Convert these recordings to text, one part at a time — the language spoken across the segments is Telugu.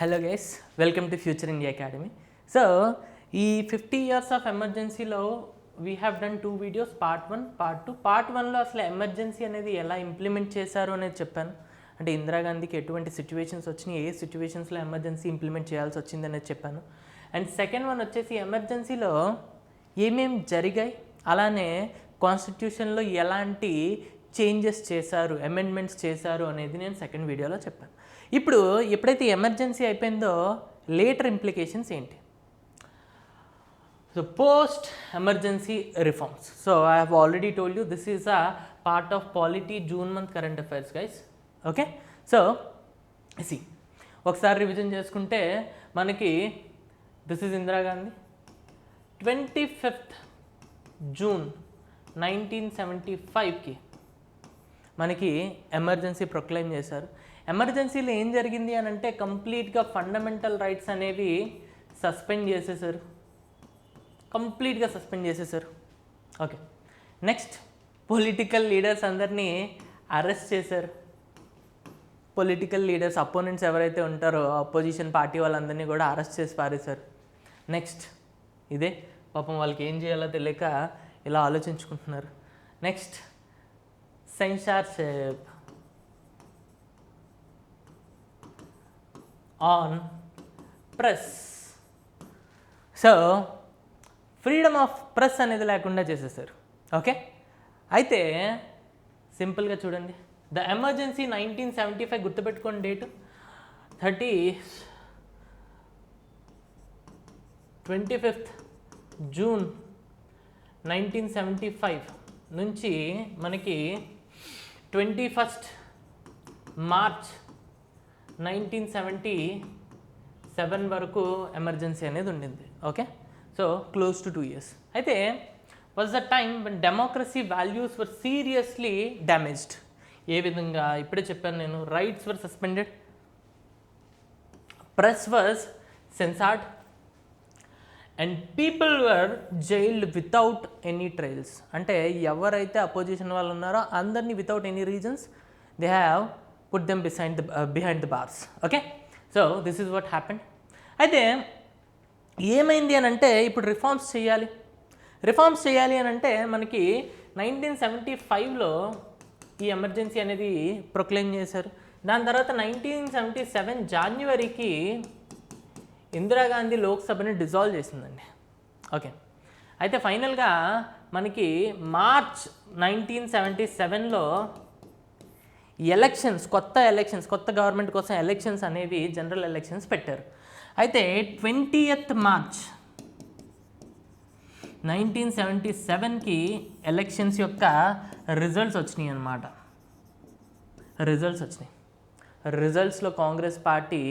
Hello guys, welcome to Future India Academy. So ఈ 50 years ఆఫ్ ఎమర్జెన్సీలో we have done 2 videos, part 1, part 2. Part 1లో అసలు ఎమర్జెన్సీ అనేది ఎలా ఇంప్లిమెంట్ చేశారు అనేది చెప్పాను. అంటే ఇందిరాగాంధీకి ఎటువంటి సిచ్యువేషన్స్ వచ్చినాయి, ఏ సిచ్యువేషన్స్లో ఎమర్జెన్సీ ఇంప్లిమెంట్ చేయాల్సి వచ్చింది అనేది చెప్పాను. అండ్ సెకండ్ వన్ వచ్చేసి ఎమర్జెన్సీలో ఏమేమి జరిగాయి, అలానే కాన్స్టిట్యూషన్లో ఎలాంటి చేంజెస్ చేశారు, అమెండ్మెంట్స్ చేశారు అనేది నేను సెకండ్ వీడియోలో చెప్పాను. ఇప్పుడు ఎప్పుడైతే ఎమర్జెన్సీ అయిపోయిందో లేటర్ ఇంప్లికేషన్స్ ఏంటి? So post emergency reforms. So I have already told you this is a part of polity June month current affairs guys. Okay, so C ఒకసారి రివిజన్ చేసుకుంటే మనకి this is Indira Gandhi 25th June 1975కి మనకి ఎమర్జెన్సీ ప్రొక్లైమ్ చేశారు. ఎమర్జెన్సీలో ఏం జరిగింది అని అంటే కంప్లీట్గా ఫండమెంటల్ రైట్స్ అనేవి సస్పెండ్ చేసేసారు, కంప్లీట్గా సస్పెండ్ చేసేసారు. ఓకే, నెక్స్ట్ పొలిటికల్ లీడర్స్ అందరినీ అరెస్ట్ చేశారు. పొలిటికల్ లీడర్స్, అపోనెంట్స్ ఎవరైతే ఉంటారో అపోజిషన్ పార్టీ వాళ్ళందరినీ కూడా అరెస్ట్ చేసి పారేశారు. నెక్స్ట్ ఇదే పాపం వాళ్ళకి ఏం చేయాలో తెలియక ఇలా ఆలోచించుకుంటున్నారు. Next censorship on press. So freedom of press అనేది లేకుండా చేసేసారు. ఓకే, అయితే సింపుల్గా చూడండి, ద ఎమర్జెన్సీ 1975 గుర్తుపెట్టుకోండి, డేటు 25th జూన్ 1975 నుంచి మనకి 21st మార్చ్ 1977 వరకు ఎమర్జెన్సీ అనేది ఉండింది. Okay, so close to 2 years. అయితే was the time when democracy values were seriously damaged. ఏ విధంగా? ఇప్పుడే చెప్పాను నేను, rights were suspended, press was censored and people were jailed without any trials. అంటే ఎవరైతే అపోజిషన్ వాళ్ళు ఉన్నారో అందరినీ without any reasons they have put them behind the bars. Okay, so this is what happened. అయితే ఏమైంది అని అంటే ఇప్పుడు రిఫార్మ్స్ చేయాలి అని అంటే మనకి 1975లో ఈ ఎమర్జెన్సీ అనేది ప్రొక్లెయిమ్ చేశారు. దాని తర్వాత 1977 జాన్యువరికి ఇందిరాగాంధీ లోక్సభని డిజాల్వ్ చేసిందండి. ఓకే, అయితే ఫైనల్గా మనకి మార్చ్ 1977లో ఎలక్షన్స్, కొత్త గవర్నమెంట్ కోసం ఎలక్షన్స్ అనేవి జనరల్ ఎలక్షన్స్ పెట్టారు. అయితే 20th మార్చ్ 1977కి ఎలక్షన్స్ యొక్క రిజల్ట్స్ వచ్చినాయి అన్నమాట. రిజల్ట్స్లో కాంగ్రెస్ పార్టీ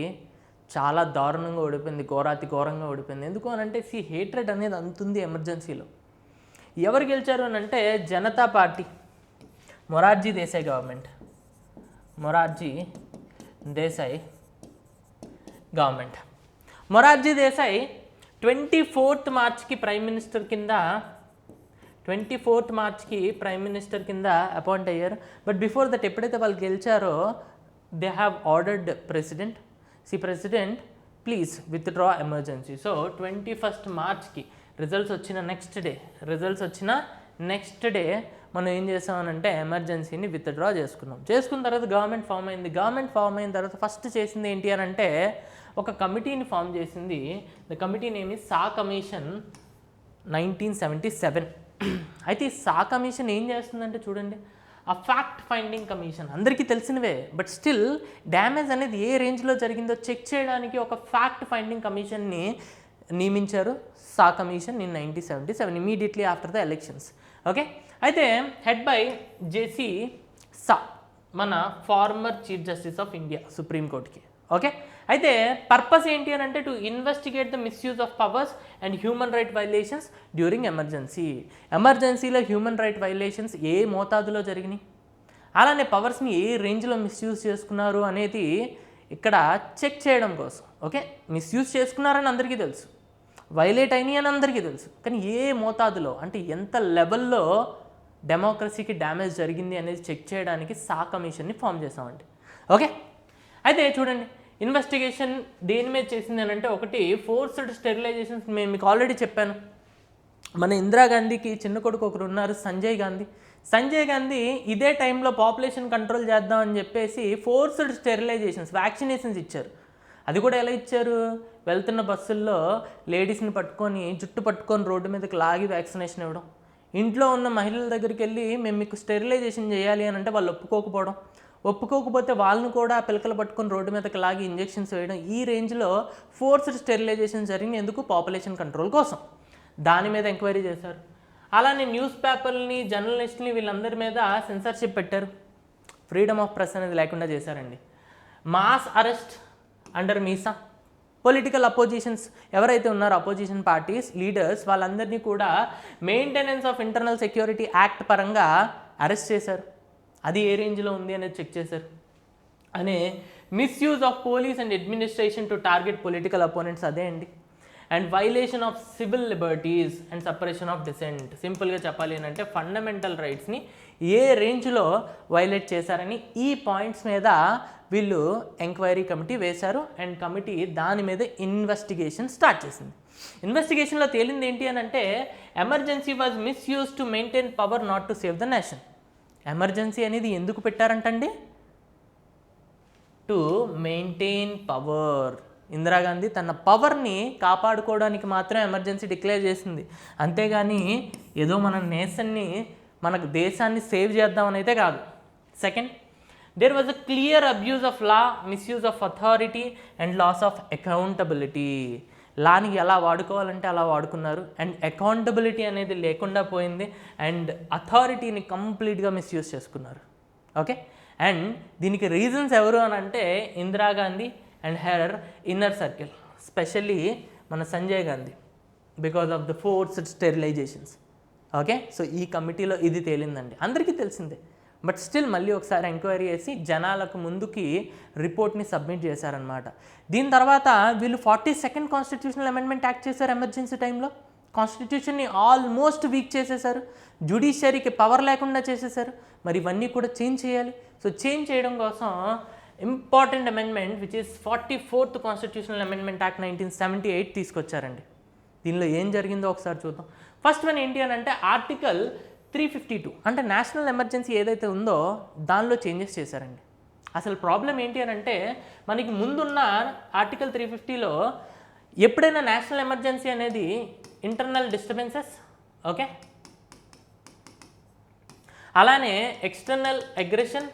చాలా దారుణంగా ఓడిపోయింది, ఘోరంగా ఓడిపోయింది. ఎందుకు అని అంటే హేట్రెడ్ అనేది అంతుంది ఎమర్జెన్సీలో. ఎవరు గెలిచారు అని అంటే Janata Party, Morarji Desai government, Morarji Desai 24th మార్చ్కి ప్రైమ్ మినిస్టర్ కింద అపాయింట్ అయ్యారు. బట్ బిఫోర్ దట్ ఎప్పుడైతే వాళ్ళు గెలిచారో they have ordered president please withdraw emergency. So 21st మార్చ్కి రిజల్ట్స్ వచ్చిన నెక్స్ట్ డే మనం ఏం చేసామనంటే ఎమర్జెన్సీని విత్డ్రా చేసుకున్న తర్వాత గవర్నమెంట్ ఫామ్ అయిన తర్వాత ఫస్ట్ చేసింది ఏంటి అని అంటే ఒక కమిటీని ఫామ్ చేసింది. The committee name is saw commission 1977. అయితే ఈ సా కమిషన్ ఏం చేస్తుందంటే చూడండి, ఆ ఫ్యాక్ట్ ఫైండింగ్ కమిషన్ అందరికీ తెలిసినవే, బట్ స్టిల్ డ్యామేజ్ అనేది ఏ రేంజ్లో జరిగిందో చెక్ చేయడానికి ఒక ఫ్యాక్ట్ ఫైండింగ్ కమిషన్ని నియమించారు, Shah commission in 1977 immediately after the elections. Okay, అయితే హెడ్ బై జేసీ సా, మన former chief justice of India సుప్రీంకోర్టుకి. ఓకే, అయితే పర్పస్ ఏంటి అని అంటే to investigate the misuse of powers and human right violations during ఎమర్జెన్సీలో హ్యూమన్ రైట్ వైలేషన్స్ ఏ మోతాదులో జరిగినాయి, అలానే పవర్స్ని ఏ రేంజ్లో మిస్యూజ్ చేసుకున్నారు అనేది ఇక్కడ చెక్ చేయడం కోసం. ఓకే, మిస్యూజ్ చేసుకున్నారని అందరికీ తెలుసు, వైలేట్ అయినాయి అని అందరికీ తెలుసు, కానీ ఏ మోతాదులో అంటే ఎంత లెవెల్లో డెమోక్రసీకి డ్యామేజ్ జరిగింది అనేది చెక్ చేయడానికి సా కమిషన్ని ఫామ్ చేసామండి. ఓకే, అయితే చూడండి ఇన్వెస్టిగేషన్ దేని మీద చేసింది అని అంటే, ఒకటి ఫోర్స్డ్ స్టెరిలైజేషన్స్. నేను మీకు ఆల్రెడీ చెప్పాను, మన ఇందిరాగాంధీకి చిన్న కొడుకు ఒకరు ఉన్నారు, సంజయ్ గాంధీ ఇదే టైంలో పాపులేషన్ కంట్రోల్ చేద్దామని చెప్పేసి ఫోర్స్డ్ స్టెరిలైజేషన్స్, వ్యాక్సినేషన్స్ ఇచ్చారు. అది కూడా ఎలా ఇచ్చారు? వెళ్తున్న బస్సుల్లో లేడీస్ని పట్టుకొని జుట్టు పట్టుకొని రోడ్డు మీదకి లాగి వ్యాక్సినేషన్ ఇవ్వడం. ఇంట్లో ఉన్న మహిళల దగ్గరికి వెళ్ళి మేము మీకు స్టెరిలైజేషన్ చేయాలి అని అంటే వాళ్ళు ఒప్పుకోకపోతే వాళ్ళని కూడా పిలకలు పట్టుకొని రోడ్డు మీదకి లాగి ఇంజెక్షన్స్ వేయడం. ఈ రేంజ్లో ఫోర్స్డ్ స్టెరిలైజేషన్ జరిగింది. ఎందుకు? పాపులేషన్ కంట్రోల్ కోసం. దాని మీద ఎంక్వైరీ చేశారు. అలానే న్యూస్ పేపర్ని, జర్నలిస్ట్ని, వీళ్ళందరి మీద సెన్సర్షిప్ పెట్టారు. ఫ్రీడమ్ ఆఫ్ ప్రెస్ అనేది లేకుండా చేశారండి. Mass arrest under MISA. Political oppositions ఎవరైతే ఉన్నారో, అపోజిషన్ పార్టీస్ లీడర్స్, వాళ్ళందరినీ కూడా maintenance of internal security act పరంగా అరెస్ట్ చేశారు. అది ఏ రేంజ్లో ఉంది అనేది చెక్ చేశారు. అనే misuse of police and administration to target political opponents, అదే అండి. And violation of civil liberties and separation of dissent. సింపుల్గా చెప్పాలి అంటే ఫండమెంటల్ రైట్స్ని ఏ రేంజ్లో వైలేట్ చేశారని ఈ పాయింట్స్ మీద వీళ్ళు ఎంక్వైరీ కమిటీ వేశారు. అండ్ కమిటీ దాని మీద ఇన్వెస్టిగేషన్ స్టార్ట్ చేసింది. ఇన్వెస్టిగేషన్లో తేలింది ఏంటి అని అంటే, emergency was misuse to maintain power, not to save the nation. Emergency అనేది ఎందుకు పెట్టారంటండి? To maintain power. ఇందిరాగాంధీ తన పవర్ని కాపాడుకోవడానికి మాత్రం ఎమర్జెన్సీ డిక్లేర్ చేసింది. అంతేగాని ఏదో మన దేశాన్ని సేవ్ చేద్దామని అయితే కాదు. Second, there was a clear abuse of law, misuse of authority and loss of accountability. లాని ఎలా వాడుకోవాలంటే అలా వాడుకున్నారు. అండ్ అకౌంటబిలిటీ అనేది లేకుండా పోయింది. అండ్ అథారిటీని కంప్లీట్గా మిస్యూజ్ చేసుకున్నారు. ఓకే. అండ్ దీనికి రీజన్స్ ఎవరు అని అంటే, Indira Gandhi and her inner circle, specially మన Sanjay Gandhi, because of the forced స్టెరిలైజేషన్స్. Okay. So ఈ కమిటీలో ఇది తేలిందండి, అందరికీ తెలిసిందే. బట్ స్టిల్ మళ్ళీ ఒకసారి ఎంక్వైరీ చేసి జనాలకు ముందుకి రిపోర్ట్ని సబ్మిట్ చేశారనమాట. దీని తర్వాత వీళ్ళు 42nd కాన్స్టిట్యూషనల్ అమెండ్మెంట్ యాక్ట్ చేశారు. ఎమర్జెన్సీ టైంలో కాన్స్టిట్యూషన్ని ఆల్మోస్ట్ వీక్ చేసేశారు. జ్యుడిషియరీకి పవర్ లేకుండా చేసేశారు. మరి ఇవన్నీ కూడా చేంజ్ చేయాలి. సో చేంజ్ చేయడం కోసం important amendment which is 44th constitutional amendment act 1978 తీసుకొచ్చారండి. దీనిలో ఏం జరిగిందో ఒకసారి చూద్దాం. ఫస్ట్ వన్ ఏంటి అని అంటే, ఆర్టికల్ 352 అంటే నేషనల్ ఎమర్జెన్సీ ఏదైతే ఉందో దానిలో చేంజెస్ చేశారండి. అసలు ప్రాబ్లం ఏంటి అని అంటే, మనకి ముందున్న ఆర్టికల్ 350లో ఎప్పుడైనా నేషనల్ ఎమర్జెన్సీ అనేది ఇంటర్నల్ డిస్టర్బెన్సెస్, ఓకే, అలానే ఎక్స్టర్నల్ అగ్రెషన్,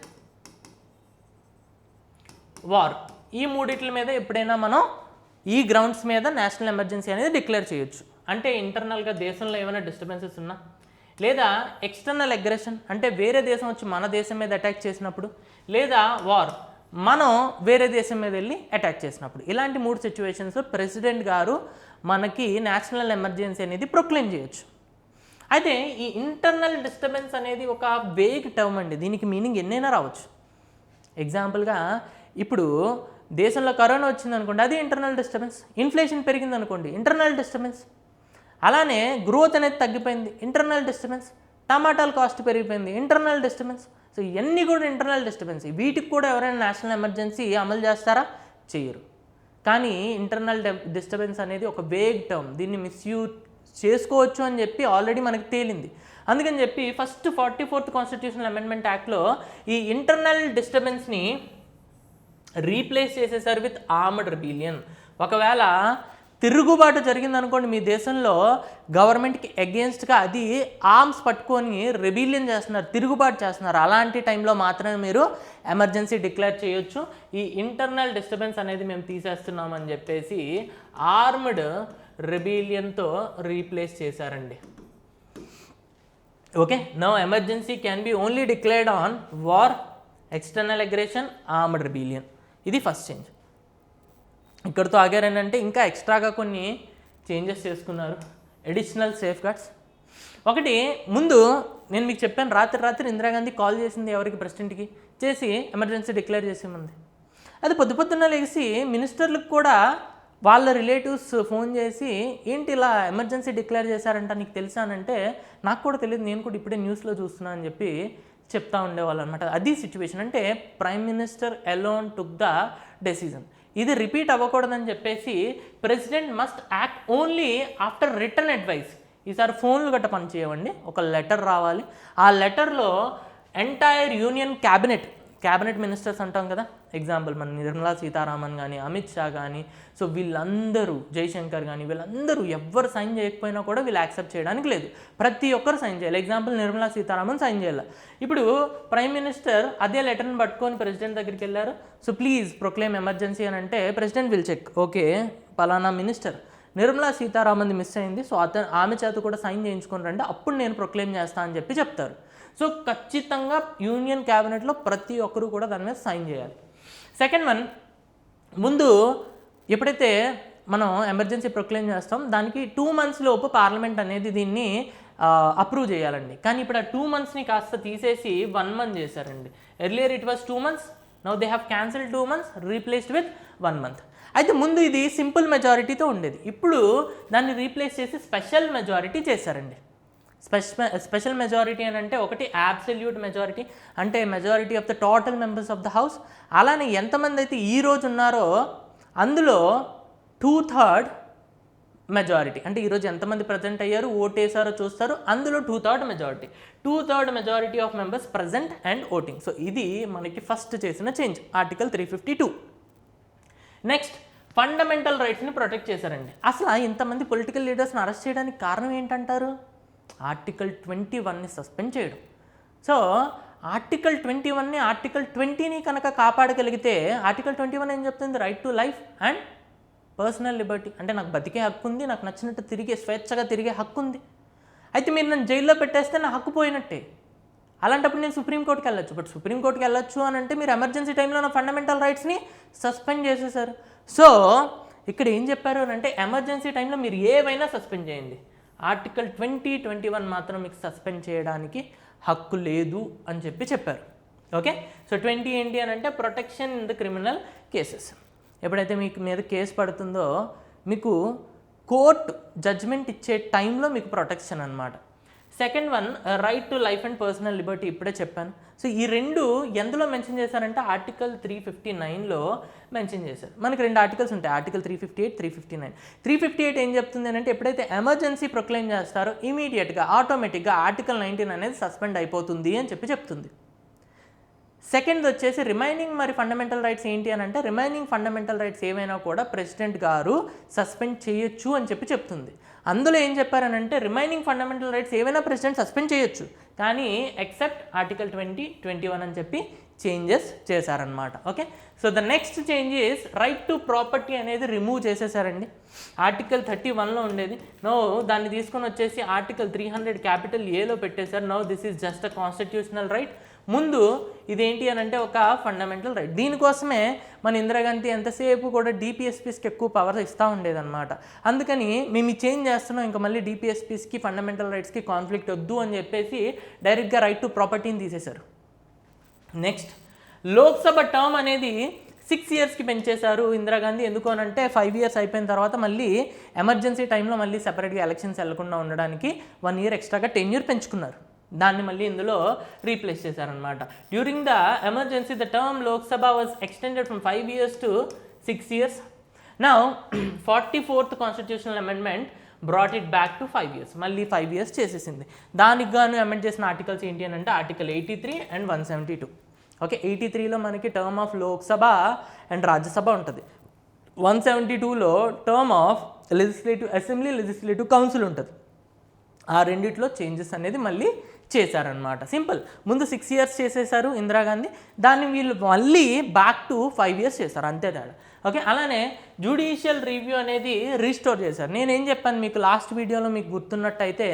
వార్, ఈ మూడిట్ల మీద ఎప్పుడైనా మనం ఈ గ్రౌండ్స్ మీద నేషనల్ ఎమర్జెన్సీ అనేది డిక్లేర్ చేయొచ్చు. అంటే ఇంటర్నల్గా దేశంలో ఏమైనా డిస్టర్బెన్సెస్ ఉన్నా, లేదా ఎక్స్టర్నల్ అగ్రెషన్ అంటే వేరే దేశం వచ్చి మన దేశం మీద అటాక్ చేసినప్పుడు, లేదా వార్ మనం వేరే దేశం మీద వెళ్ళి అటాక్ చేసినప్పుడు, ఇలాంటి 3 సిచ్యువేషన్స్లో ప్రెసిడెంట్ గారు మనకి నేషనల్ ఎమర్జెన్సీ అనేది ప్రొక్లెయిమ్ చేయొచ్చు. అయితే ఈ ఇంటర్నల్ డిస్టర్బెన్స్ అనేది ఒక వేగ్ టర్మ్ అండి. దీనికి మీనింగ్ ఎన్నైనా రావచ్చు. ఎగ్జాంపుల్గా ఇప్పుడు దేశంలో కరోనా వచ్చింది అనుకోండి, అది ఇంటర్నల్ డిస్టర్బెన్స్. ఇన్ఫ్లేషన్ పెరిగింది అనుకోండి, ఇంటర్నల్ డిస్టర్బెన్స్. అలానే గ్రోత్ అనేది తగ్గిపోయింది, ఇంటర్నల్ డిస్టర్బెన్స్. టమాటాల కాస్ట్ పెరిగిపోయింది, ఇంటర్నల్ డిస్టర్బెన్స్. సో ఇవన్నీ కూడా ఇంటర్నల్ డిస్టర్బెన్స్. వీటికి కూడా ఎవరైనా నేషనల్ ఎమర్జెన్సీ అమలు చేస్తారా? చేయరు. కానీ ఇంటర్నల్ డిస్టర్బెన్స్ అనేది ఒక వేగ్ టర్మ్. దీన్ని మిస్యూజ్ చేసుకోవచ్చు అని చెప్పి ఆల్రెడీ మనకు తేలింది. అందుకని చెప్పి ఫస్ట్ 44th కాన్స్టిట్యూషనల్ అమెండ్మెంట్ యాక్ట్లో ఈ ఇంటర్నల్ డిస్టర్బెన్స్ని రీప్లేస్ చేసేసారు విత్ ఆర్మ్డ్ రెబిలియన్. ఒకవేళ తిరుగుబాటు జరిగిందనుకోండి మీ దేశంలో, గవర్నమెంట్కి అగెన్స్ట్గా అది ఆర్మ్స్ పట్టుకొని రెబిలియన్ చేస్తున్నారు, తిరుగుబాటు చేస్తున్నారు. అలాంటి టైంలో మాత్రమే మీరు ఎమర్జెన్సీ డిక్లేర్ చేయొచ్చు. ఈ ఇంటర్నల్ డిస్టర్బెన్స్ అనేది మేము తీసేస్తున్నామని చెప్పేసి ఆర్మ్డ్ రెబిలియన్తో రీప్లేస్ చేశారండి. Okay. Now emergency can be only declared on war, external aggression, armed rebellion. ఇది ఫస్ట్ చేంజ్. ఇక్కడితో ఆగారంటే ఇంకా ఎక్స్ట్రాగా కొన్ని చేంజెస్ చేసుకున్నారు, అడిషనల్ సేఫ్ గార్డ్స్. ఒకటి, ముందు నేను మీకు చెప్పాను, రాత్రి ఇందిరాగాంధీ కాల్ చేసింది ఎవరికి? ప్రెసిడెంట్కి చేసి ఎమర్జెన్సీ డిక్లేర్ చేసేమంది. అది పొద్దున్న లేచి మినిస్టర్లకు కూడా వాళ్ళ రిలేటివ్స్ ఫోన్ చేసి, ఏంటి ఇలా ఎమర్జెన్సీ డిక్లేర్ చేశారంట, నీకు తెలుసా అంటే, నాకు కూడా తెలియదు, నేను కూడా ఇప్పుడే న్యూస్లో చూస్తున్నా అని చెప్పి చెప్తా ఉండేవాళ్ళు అనమాట. అది సిచ్యువేషన్. అంటే prime minister alone took the decision. ఇది రిపీట్ అవ్వకూడదని చెప్పేసి president must act only after return advice. ఈసారి ఫోన్లు గట్ట పని చేయవండి, ఒక లెటర్ రావాలి. ఆ లెటర్లో ఎంటైర్ యూనియన్ క్యాబినెట్ మినిస్టర్స్ అంటాం కదా, ఎగ్జాంపుల్ మన నిర్మలా సీతారామన్ కానీ, అమిత్ షా కానీ, సో వీళ్ళందరూ, జైశంకర్ కానీ, వీళ్ళందరూ ఎవ్వరు సైన్ చేయకపోయినా కూడా వీళ్ళు యాక్సెప్ట్ చేయడానికి లేదు. ప్రతి ఒక్కరు సైన్ చేయాలి. ఎగ్జాంపుల్ నిర్మలా సీతారామన్ సైన్ చేయాలి. ఇప్పుడు ప్రైమ్ మినిస్టర్ అదే లెటర్ని పట్టుకొని ప్రెసిడెంట్ దగ్గరికి వెళ్ళారు. సో ప్లీజ్ ప్రొక్లెయిమ్ ఎమర్జెన్సీ అని అంటే ప్రెసిడెంట్ విల్ చెక్, ఓకే పలానా మినిస్టర్ నిర్మలా సీతారామన్ది మిస్ అయింది, సో ఆమె చేత కూడా సైన్ చేయించుకొని రండి, అప్పుడు నేను ప్రొక్లెయిమ్ చేస్తాను అని చెప్పి చెప్తారు. సో ఖచ్చితంగా యూనియన్ క్యాబినెట్లో ప్రతి ఒక్కరు కూడా దాని మీద సైన్ చేయాలి. సెకండ్ వన్, ముందు ఎప్పుడైతే మనం ఎమర్జెన్సీ ప్రొక్లెయిమ్ చేస్తాం దానికి 2 months లోపు పార్లమెంట్ అనేది దీన్ని అప్రూవ్ చేయాలండి. కానీ ఇప్పుడు ఆ 2 monthsని కాస్త తీసేసి 1 month చేశారండి. Earlier it was 2 months, now they have cancelled 2 months, replaced with 1 month. అయితే ముందు ఇది సింపుల్ మెజారిటీతో ఉండేది, ఇప్పుడు దాన్ని రీప్లేస్ చేసి స్పెషల్ మెజారిటీ చేశారండి. స్పెషల్ మెజారిటీ అని అంటే ఒకటి అబ్సల్యూట్ మెజారిటీ, అంటే majority of the total members of the house. అలానే ఎంతమంది అయితే ఈరోజు ఉన్నారో అందులో 2/3 మెజారిటీ, అంటే ఈరోజు ఎంతమంది ప్రజెంట్ అయ్యారు, ఓటేసారో చూస్తారు, అందులో 2/3 majority. 2/3 majority of members present and voting. So ఇది మనకి ఫస్ట్ చేసిన చేంజ్, ఆర్టికల్ 352. నెక్స్ట్, ఫండమెంటల్ రైట్స్ని ప్రొటెక్ట్ చేశారండి. అసలు ఇంతమంది పొలిటికల్ లీడర్స్ని అరెస్ట్ చేయడానికి కారణం ఏంటంటారు? ఆర్టికల్ 21ని సస్పెండ్ చేయడం. సో ఆర్టికల్ 21ని, ఆర్టికల్ 20ని కనుక కాపాడగలిగితే, ఆర్టికల్ 21 ఏం చెప్తుంది? Right to life and personal liberty, అంటే నాకు బతికే హక్కు ఉంది, నాకు నచ్చినట్టు స్వేచ్ఛగా తిరిగే హక్కు ఉంది. అయితే మీరు నన్ను జైల్లో పెట్టేస్తే నా హక్కు పోయినట్టే. అలాంటప్పుడు నేను సుప్రీంకోర్టుకి వెళ్ళొచ్చు. బట్ సుప్రీంకోర్టుకి వెళ్ళొచ్చు అని అంటే మీరు ఎమర్జెన్సీ టైంలో నా ఫండమెంటల్ రైట్స్ని సస్పెండ్ చేసేసారు. సో ఇక్కడ ఏం చెప్పారు అని అంటే ఎమర్జెన్సీ టైంలో మీరు ఏవైనా సస్పెండ్ చేయండి, ఆర్టికల్ 20, 21 మాత్రం మీకు సస్పెండ్ చేయడానికి హక్కు లేదు అని చెప్పారు. ఓకే, సో 20 ఏంటి అని అంటే protection in the criminal cases. ఎప్పుడైతే మీకు మీద కేసు పడుతుందో మీకు కోర్టు జడ్జ్మెంట్ ఇచ్చే టైంలో మీకు ప్రొటెక్షన్ అనమాట. Second one, right to life and personal Liberty, ఇప్పుడే చెప్పాను. సో ఈ రెండు ఎందులో మెన్షన్ చేశారంటే ఆర్టికల్ 359లో మెన్షన్ చేశారు. మనకి 2 ఆర్టికల్స్ ఉంటాయి, ఆర్టికల్ 358, 359. 358 ఏం చెప్తుంది అంటే ఎప్పుడైతే ఎమర్జెన్సీ ప్రొక్లెయిమ్ చేస్తారో ఇమీడియట్గా ఆటోమేటిక్గా ఆర్టికల్ 19 అనేది సస్పెండ్ అయిపోతుంది అని చెప్తుంది. సెకండ్ వచ్చేసి రిమైనింగ్ మరి ఫండమెంటల్ రైట్స్ ఏంటి అని అంటే రిమైనింగ్ ఫండమెంటల్ రైట్స్ ఏవైనా కూడా ప్రెసిడెంట్ గారు సస్పెండ్ చేయొచ్చు అని చెప్తుంది. అందులో ఏం చెప్పారనంటే రిమైనింగ్ ఫండమెంటల్ రైట్స్ ఏవైనా ప్రెసిడెంట్ సస్పెండ్ చేయొచ్చు, కానీ ఎక్సెప్ట్ ఆర్టికల్ 20, 21 అని చెప్పి చేంజెస్ చేశారనమాట. Okay, so the next change is right to property అనేది రిమూవ్ చేసేసారండి. ఆర్టికల్ 31లో ఉండేది, నో దాన్ని తీసుకొని వచ్చేసి ఆర్టికల్ 300 క్యాపిటల్ ఏలో పెట్టేశారు. No this is just a constitutional right. ముందు ఇదేంటి అని అంటే ఒక ఫండమెంటల్ రైట్. దీనికోసమే మన ఇందిరాగాంధీ ఎంతసేపు కూడా డిపిఎస్పీస్కి ఎక్కువ పవర్ ఇస్తూ ఉండేదన్నమాట. అందుకని మేము ఈ చేంజ్ చేస్తున్నాం, ఇంకా మళ్ళీ డిపిఎస్పీస్కి ఫండమెంటల్ రైట్స్కి కాన్ఫ్లిక్ట్ వద్దు అని చెప్పేసి డైరెక్ట్గా రైట్ టు ప్రాపర్టీని తీసేశారు. నెక్స్ట్, లోక్సభ టర్మ్ అనేది 6 yearsకి పెంచేశారు ఇందిరాగాంధీ. ఎందుకు అని అంటే 5 years అయిపోయిన తర్వాత మళ్ళీ ఎమర్జెన్సీ టైంలో మళ్ళీ సెపరేట్గా ఎలక్షన్స్ వెళ్లకుండా ఉండడానికి 1 year ఎక్స్ట్రాగా టెన్యూర్ పెంచుకున్నారు. దాన్ని మళ్ళీ ఇందులో రీప్లేస్ చేశారనమాట. During the emergency the term Lok Sabha was extended from 5 years to 6 years. Now 44th constitutional amendment brought it back to 5 years. మళ్ళీ 5 years చేసేసింది. దానికి గాను అమెండ్ చేసిన ఆర్టికల్స్ ఏంటి అని అంటే ఆర్టికల్ 83 and 172. ఓకే, 83లో మనకి term of Lok Sabha and Rajya Sabha ఉంటుంది. 172లో term of legislative assembly, legislative council ఉంటుంది. ఆ రెండిట్లో చేంజెస్ అనేది మళ్ళీ చేశారనమాట. సింపుల్, ముందు 6 years చేసేసారు ఇందిరాగాంధీ, దాన్ని వీళ్ళు మళ్ళీ బ్యాక్ టు 5 years చేశారు, అంతే తేడా. ఓకే, అలానే జ్యుడిషియల్ రివ్యూ అనేది రీస్టోర్ చేశారు. నేనేం చెప్పాను మీకు లాస్ట్ వీడియోలో మీకు గుర్తున్నట్టయితే,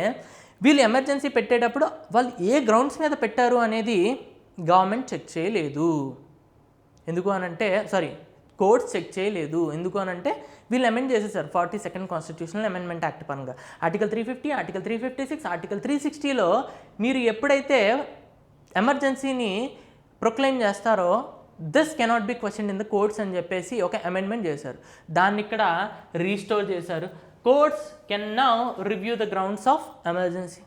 వీళ్ళు ఎమర్జెన్సీ పెట్టేటప్పుడు వాళ్ళు ఏ గ్రౌండ్స్ మీద పెట్టారు అనేది గవర్నమెంట్ చెక్ చేయలేదు. ఎందుకు అనంటే కోర్ట్స్ చెక్ చేయలేదు. ఎందుకు అనంటే వీళ్ళు అమెండ్ చేసేసారు 42nd కాన్స్టిట్యూషనల్ అమెండ్మెంట్ యాక్ట్ పరంగా. ఆర్టికల్ 350, ఆర్టికల్ 356, ఆర్టికల్ 360లో మీరు ఎప్పుడైతే ఎమర్జెన్సీని ప్రొక్లెయిమ్ చేస్తారో this cannot be question in the courts అని చెప్పేసి ఒక అమెండ్మెంట్ చేశారు. దాన్ని ఇక్కడ రీస్టోర్ చేశారు. Courts can now review the grounds of emergency.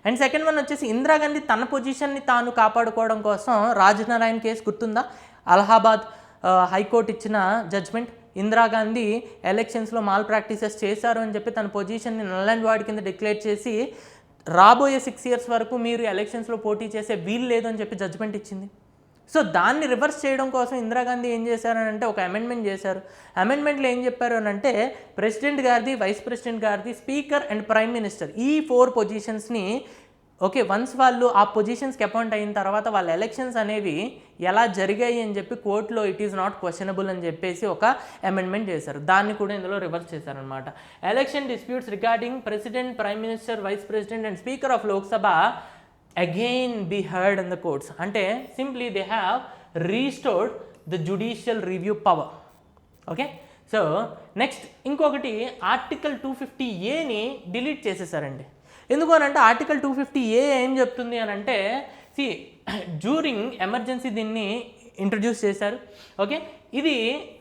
And second one వచ్చేసి ఇందిరాగాంధీ తన పొజిషన్ని తాను కాపాడుకోవడం కోసం రాజనారాయణ కేసు గుర్తుందా, అలహాబాద్ హైకోర్టు ఇచ్చిన జడ్జ్మెంట్, ఇందిరాగాంధీ ఎలక్షన్స్లో మాల్ ప్రాక్టీసెస్ చేశారు అని చెప్పి తన పొజిషన్ని నల్ అండ్ వాయిడ్ కింద డిక్లేర్ చేసి రాబోయే 6 years వరకు మీరు ఎలక్షన్స్లో పోటీ చేసే వీలు లేదు అని చెప్పి జడ్జ్మెంట్ ఇచ్చింది. సో దాన్ని రివర్స్ చేయడం కోసం ఇందిరాగాంధీ ఏం చేశారని అంటే ఒక అమెండ్మెంట్ చేశారు. అమెండ్మెంట్లో ఏం చెప్పారు అని అంటే ప్రెసిడెంట్ గారిది, వైస్ ప్రెసిడెంట్ గారిది, స్పీకర్ అండ్ ప్రైమ్ మినిస్టర్ ఈ 4 పొజిషన్స్ని ఓకే వన్స్ వాళ్ళు ఆ పొజిషన్స్కి అపాయింట్ అయిన తర్వాత వాళ్ళ ఎలక్షన్స్ అనేవి ఎలా జరిగాయి అని చెప్పి కోర్టులో ఇట్ ఈస్ నాట్ క్వశ్చనబుల్ అని చెప్పేసి ఒక అమెండ్మెంట్ చేశారు. దాన్ని కూడా ఇందులో రివర్స్ చేశారనమాట. Election disputes regarding president, prime minister, vice president and speaker of Lok Sabha again be heard in the courts. అంటే simply they have restored the judicial review power. Okay, so next ఇంకొకటి ఆర్టికల్ 250A డిలీట్ చేసేసారండి. ఎందుకు అని అంటే ఆర్టికల్ 250A ఏం చెప్తుంది అని అంటే డ్యూరింగ్ ఎమర్జెన్సీ దీన్ని ఇంట్రడ్యూస్ చేశారు. ఓకే, ఇది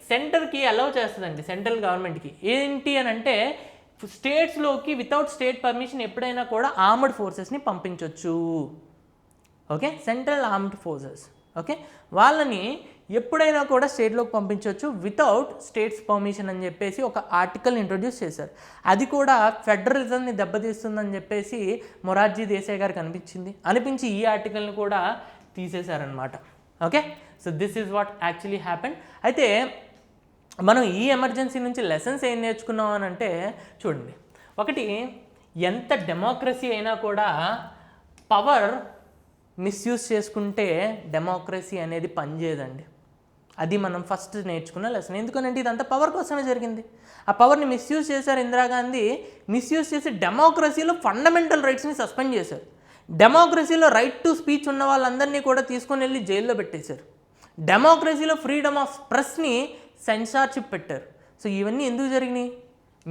సెంటర్కి అలౌ చేస్తుందండి, సెంట్రల్ గవర్నమెంట్కి ఏంటి అని అంటే స్టేట్స్లోకి వితౌట్ స్టేట్ పర్మిషన్ ఎప్పుడైనా కూడా ఆర్మ్డ్ ఫోర్సెస్ని పంపించవచ్చు. Okay, central armed forces okay వాళ్ళని ఎప్పుడైనా కూడా స్టేట్లోకి పంపించవచ్చు వితౌట్ స్టేట్స్ పర్మిషన్ అని చెప్పేసి ఒక ఆర్టికల్ ఇంట్రొడ్యూస్ చేశారు. అది కూడా ఫెడరలిజంని దెబ్బతీస్తుందని చెప్పేసి మొరార్జీ దేశాయ్ గారికి అనిపించి ఈ ఆర్టికల్ని కూడా తీసేశారనమాట. Okay, so this is what actually happened. అయితే మనం ఈ ఎమర్జెన్సీ నుంచి లెసన్స్ ఏం నేర్చుకున్నాం అని అంటే చూడండి, ఒకటి ఎంత డెమోక్రసీ అయినా కూడా పవర్ మిస్యూజ్ చేసుకుంటే డెమోక్రసీ అనేది పనిచేయదండి. అది మనం ఫస్ట్ నేర్చుకున్న లెసన్. ఎందుకనంటే ఇదంతా పవర్ కోసమే జరిగింది. ఆ పవర్ని మిస్యూజ్ చేశారు ఇందిరాగాంధీ. మిస్యూజ్ చేసి డెమోక్రసీలో ఫండమెంటల్ రైట్స్ని సస్పెండ్ చేశారు. డెమోక్రసీలో రైట్ టు స్పీచ్ ఉన్న వాళ్ళందరినీ కూడా తీసుకొని వెళ్ళి జైల్లో పెట్టేశారు. డెమోక్రసీలో ఫ్రీడమ్ ఆఫ్ ప్రెస్ని సెన్సార్షిప్ పెట్టారు. సో ఇవన్నీ ఎందుకు జరిగినాయి?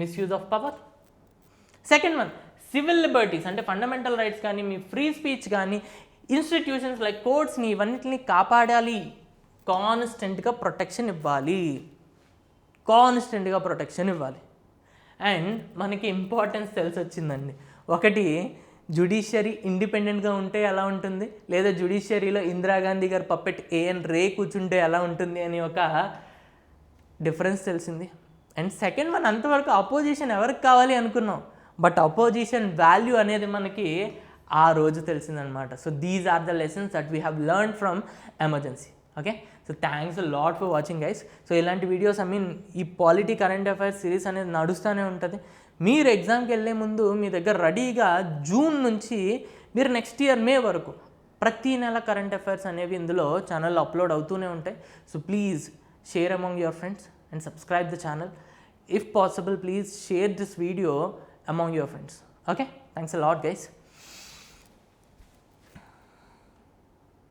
Misuse of power. Second one civil liberties అంటే ఫండమెంటల్ రైట్స్ కానీ మీ ఫ్రీ స్పీచ్ కానీ ఇన్స్టిట్యూషన్స్ లైక్ కోర్ట్స్ని ఇవన్నిటిని కాపాడాలి, కాన్స్టెంట్గా ప్రొటెక్షన్ ఇవ్వాలి. అండ్ మనకి ఇంపార్టెన్స్ తెలిసి వచ్చిందండి. ఒకటి జ్యుడిషియరీ ఇండిపెండెంట్గా ఉంటే ఎలా ఉంటుంది, లేదా జ్యుడిషియరీలో ఇందిరాగాంధీ గారు పప్పెట్ ఏఎన్ రే కూర్చుంటే ఎలా ఉంటుంది అని ఒక డిఫరెన్స్ తెలిసింది. అండ్ సెకండ్ వన్ అంతవరకు అపోజిషన్ ఎవరికి కావాలి అనుకున్నాం, బట్ అపోజిషన్ వాల్యూ అనేది మనకి ఆ రోజు తెలిసిందనమాట. So these are the lessons that we have learn from emergency. Okay, so thanks a lot for watching guys. So ఇలాంటి వీడియోస్ ఈ పాలిటీ కరెంట్ అఫైర్స్ సిరీస్ అనేది నడుస్తూనే ఉంటుంది. మీరు ఎగ్జామ్కి వెళ్ళే ముందు మీ దగ్గర రెడీగా జూన్ నుంచి మీరు నెక్స్ట్ ఇయర్ మే వరకు ప్రతి నెల కరెంట్ అఫైర్స్ అనేవి ఇందులో ఛానల్లో అప్లోడ్ అవుతూనే ఉంటాయి. So please share among your friends and subscribe the channel. If possible, please share this video among your friends. Okay, thanks a lot guys.